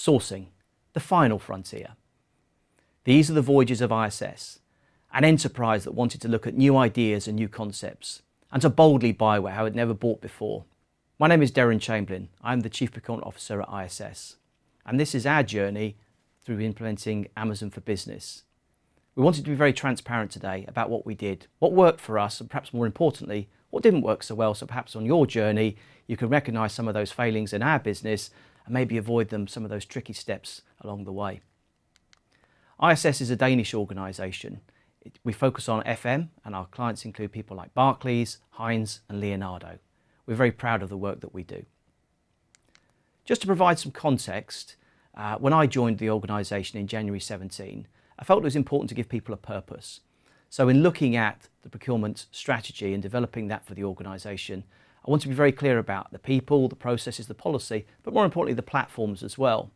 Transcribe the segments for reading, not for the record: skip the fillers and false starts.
Sourcing, the final frontier. These are the voyages of ISS, an enterprise that wanted to look at new ideas and new concepts, and to boldly buy where I had never bought before. My name is Darren Chamberlain. I'm the Chief Procurement Officer at ISS, and this is our journey through implementing Amazon for Business. We wanted to be very transparent today about what we did, what worked for us, and perhaps more importantly, what didn't work so well, so perhaps on your journey you can recognise some of those failings in our business and maybe avoid some of those tricky steps along the way. ISS is a Danish organisation. We focus on FM, and our clients include people like Barclays, Heinz and Leonardo. We're very proud of the work that we do. Just to provide some context, when I joined the organisation in January 17, I felt it was important to give people a purpose. So in looking at the procurement strategy and developing that for the organisation, I want to be very clear about the people, the processes, the policy, but more importantly, the platforms as well.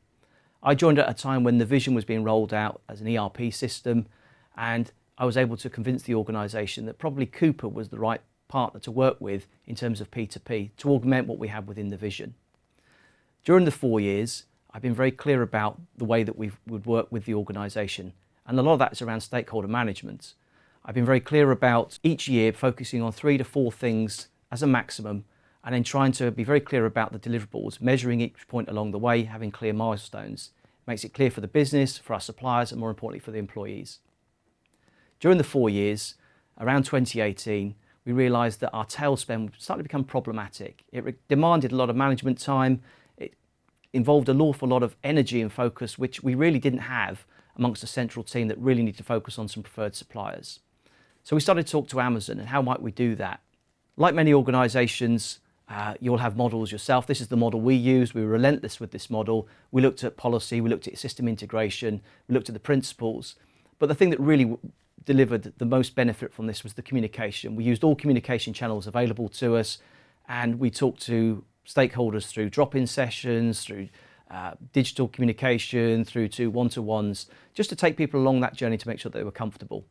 I joined at a time when the vision was being rolled out as an ERP system, and I was able to convince the organisation that probably Cooper was the right partner to work with in terms of P2P to augment what we had within the vision. During the 4 years, I've been very clear about the way that we would work with the organisation, and a lot of that is around stakeholder management. I've been very clear about each year focusing on 3 to 4 things as a maximum, and then trying to be very clear about the deliverables, measuring each point along the way, having clear milestones. It makes it clear for the business, for our suppliers, and more importantly for the employees. During the 4 years, around 2018, we realised that our tail spend started to become problematic. It demanded a lot of management time. It involved an awful lot of energy and focus, which we really didn't have amongst a central team that really needed to focus on some preferred suppliers. So we started to talk to Amazon, and how might we do that? Like many organisations, you'll have models yourself. This is the model we use. We were relentless with this model. We looked at policy, we looked at system integration, we looked at the principles. But the thing that really delivered the most benefit from this was the communication. We used all communication channels available to us, and we talked to stakeholders through drop-in sessions, through digital communication, through to one-to-ones, just to take people along that journey to make sure they were comfortable.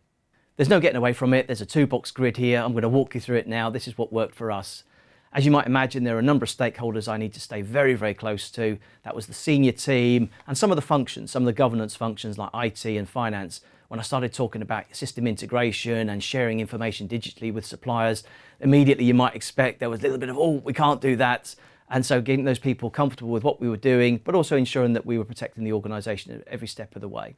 There's no getting away from it. There's a 2-box grid here. I'm going to walk you through it now. This is what worked for us. As you might imagine, there are a number of stakeholders I need to stay very, very close to. That was the senior team and some of the functions, some of the governance functions like IT and finance. When I started talking about system integration and sharing information digitally with suppliers, immediately you might expect there was a little bit of, oh, we can't do that. And so getting those people comfortable with what we were doing, but also ensuring that we were protecting the organisation at every step of the way.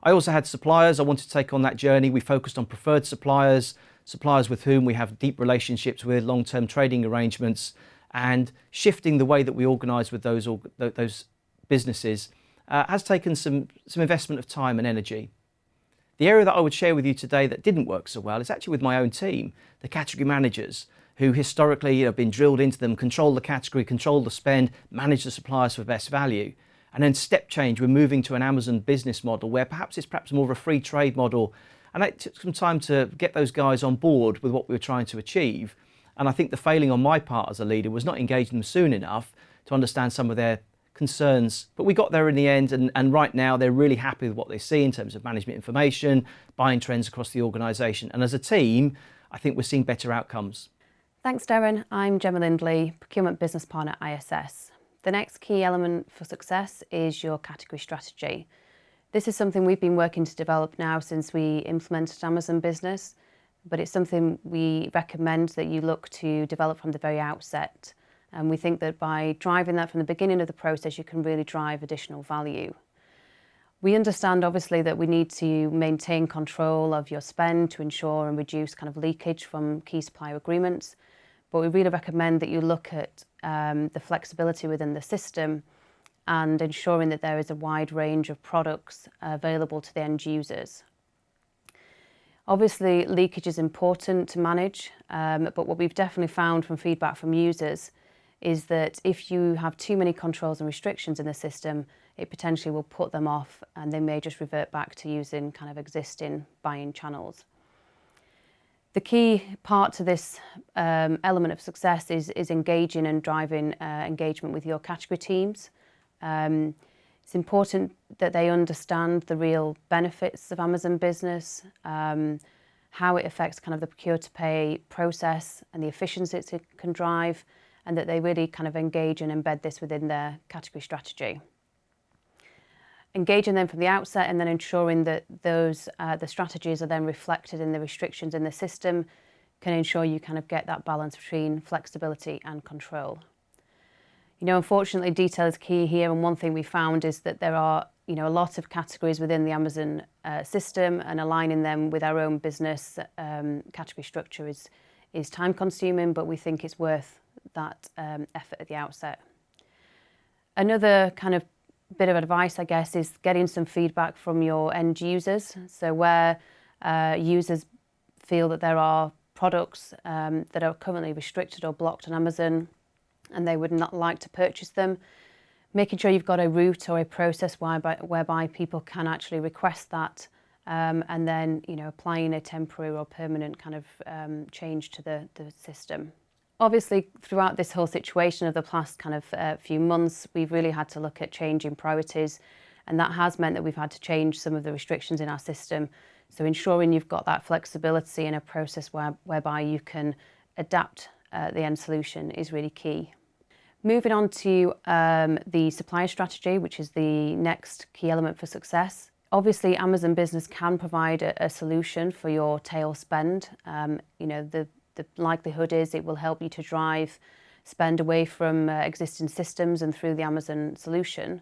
I also had suppliers I wanted to take on that journey. We focused on preferred suppliers, suppliers with whom we have deep relationships with, long-term trading arrangements, and shifting the way that we organise with those businesses has taken some investment of time and energy. The area that I would share with you today that didn't work so well is actually with my own team, the category managers, who historically have been drilled into them, control the category, control the spend, manage the suppliers for best value. And then step change, we're moving to an Amazon business model where it's perhaps more of a free trade model. And it took some time to get those guys on board with what we were trying to achieve. And I think the failing on my part as a leader was not engaging them soon enough to understand some of their concerns. But we got there in the end, and right now they're really happy with what they see in terms of management information, buying trends across the organisation. And as a team, I think we're seeing better outcomes. Thanks, Darren. I'm Gemma Lindley, Procurement Business Partner at ISS. The next key element for success is your category strategy. This is something we've been working to develop now since we implemented Amazon Business, but it's something we recommend that you look to develop from the very outset. And we think that by driving that from the beginning of the process, you can really drive additional value. We understand, obviously, that we need to maintain control of your spend to ensure and reduce kind of leakage from key supplier agreements. But we really recommend that you look at the flexibility within the system and ensuring that there is a wide range of products available to the end users. Obviously, leakage is important to manage, but what we've definitely found from feedback from users is that if you have too many controls and restrictions in the system, it potentially will put them off and they may just revert back to using kind of existing buying channels. The key part to this element of success is engaging and driving engagement with your category teams. It's important that they understand the real benefits of Amazon Business, how it affects kind of the procure-to-pay process and the efficiencies it can drive, and that they really kind of engage and embed this within their category strategy. Engaging them from the outset and then ensuring that those the strategies are then reflected in the restrictions in the system can ensure you kind of get that balance between flexibility and control. You know, unfortunately, detail is key here, and one thing we found is that there are, you know, a lot of categories within the Amazon system, and aligning them with our own business category structure is time consuming, but we think it's worth that effort at the outset. Another kind of bit of advice, I guess, is getting some feedback from your end users. So where users feel that there are products that are currently restricted or blocked on Amazon and they would not like to purchase them, making sure you've got a route or a process whereby people can actually request that, and then, you know, applying a temporary or permanent kind of change to the system. Obviously, throughout this whole situation of the past kind of few months, we've really had to look at changing priorities, and that has meant that we've had to change some of the restrictions in our system. So ensuring you've got that flexibility in a process whereby you can adapt the end solution is really key. Moving on to the supplier strategy, which is the next key element for success. Obviously, Amazon Business can provide a solution for your tail spend. You know, the likelihood is it will help you to drive spend away from existing systems and through the Amazon solution.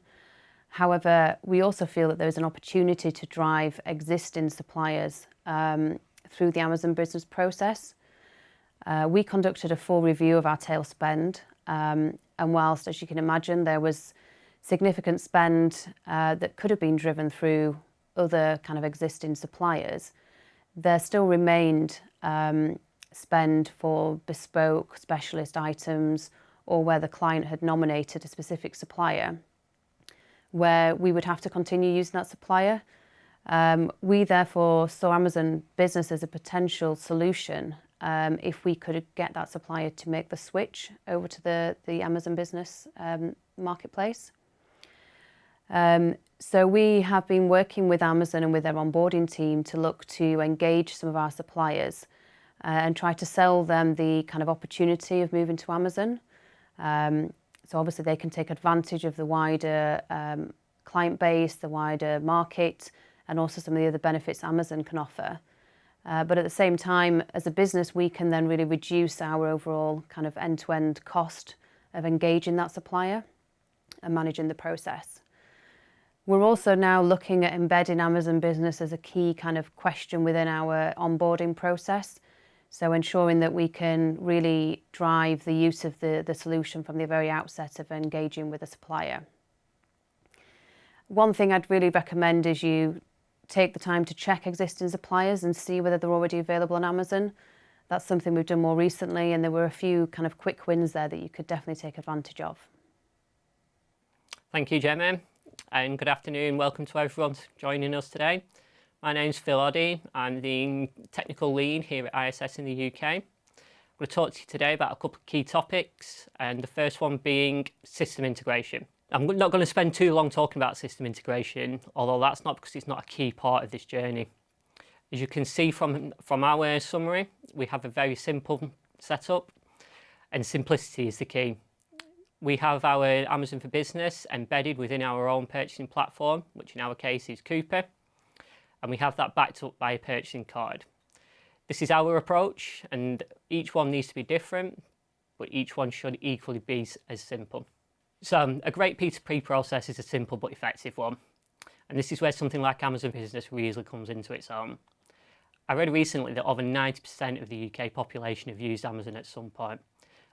However, we also feel that there's an opportunity to drive existing suppliers through the Amazon Business process. We conducted a full review of our tail spend, and whilst, as you can imagine, there was significant spend that could have been driven through other kind of existing suppliers, there still remained spend for bespoke specialist items, or where the client had nominated a specific supplier, where we would have to continue using that supplier. We therefore saw Amazon Business as a potential solution if we could get that supplier to make the switch over to the Amazon Business marketplace. So we have been working with Amazon and with their onboarding team to look to engage some of our suppliers and try to sell them the kind of opportunity of moving to Amazon. So obviously they can take advantage of the wider client base, the wider market, and also some of the other benefits Amazon can offer. But at the same time, as a business, we can then really reduce our overall kind of end-to-end cost of engaging that supplier and managing the process. We're also now looking at embedding Amazon Business as a key kind of question within our onboarding process. So ensuring that we can really drive the use of the solution from the very outset of engaging with a supplier. One thing I'd really recommend is you take the time to check existing suppliers and see whether they're already available on Amazon. That's something we've done more recently, and there were a few kind of quick wins there that you could definitely take advantage of. Thank you, Gemma, and good afternoon. Welcome to everyone joining us today. My name's Phil Oddie. I'm the technical lead here at ISS in the UK. I'm going to talk to you today about a couple of key topics, and the first one being system integration. I'm not going to spend too long talking about system integration, although that's not because it's not a key part of this journey. As you can see from our summary, we have a very simple setup, and simplicity is the key. We have our Amazon for Business embedded within our own purchasing platform, which in our case is Cooper, and we have that backed up by a purchasing card. This is our approach, and each one needs to be different, but each one should equally be as simple. So a great P2P process is a simple but effective one, and this is where something like Amazon Business really comes into its own. I read recently that over 90% of the UK population have used Amazon at some point,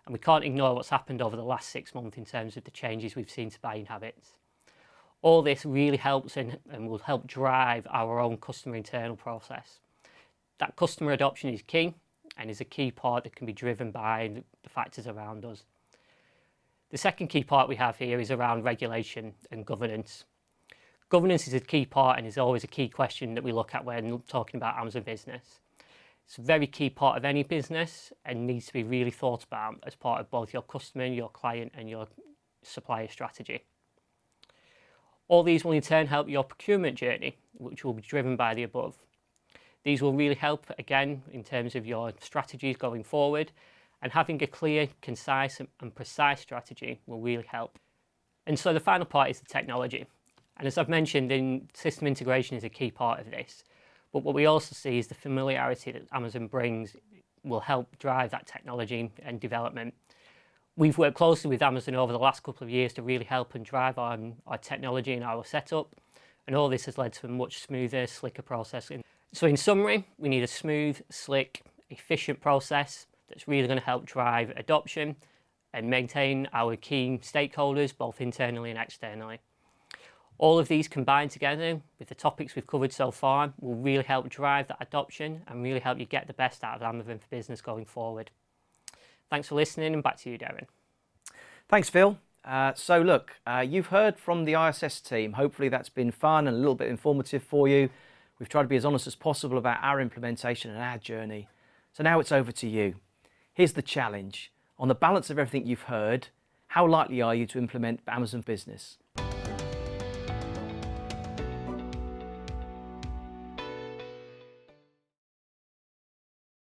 and we can't ignore what's happened over the last 6 months in terms of the changes we've seen to buying habits. All this really helps and will help drive our own customer internal process. That customer adoption is key and is a key part that can be driven by the factors around us. The second key part we have here is around regulation and governance. Governance is a key part and is always a key question that we look at when talking about Amazon Business. It's a very key part of any business and needs to be really thought about as part of both your customer, your client, and your supplier strategy. All these will in turn help your procurement journey, which will be driven by the above. These will really help, again, in terms of your strategies going forward, and having a clear, concise and precise strategy will really help. And so the final part is the technology. And as I've mentioned, system integration is a key part of this. But what we also see is the familiarity that Amazon brings will help drive that technology and development. We've worked closely with Amazon over the last couple of years to really help and drive our technology and our setup. And all this has led to a much smoother, slicker process. So in summary, we need a smooth, slick, efficient process that's really going to help drive adoption and maintain our key stakeholders, both internally and externally. All of these combined together with the topics we've covered so far will really help drive that adoption and really help you get the best out of Amazon for Business going forward. Thanks for listening, and back to you, Darren. Thanks, Phil. So look, you've heard from the ISS team. Hopefully that's been fun and a little bit informative for you. We've tried to be as honest as possible about our implementation and our journey. So now it's over to you. Here's the challenge. On the balance of everything you've heard, how likely are you to implement Amazon Business?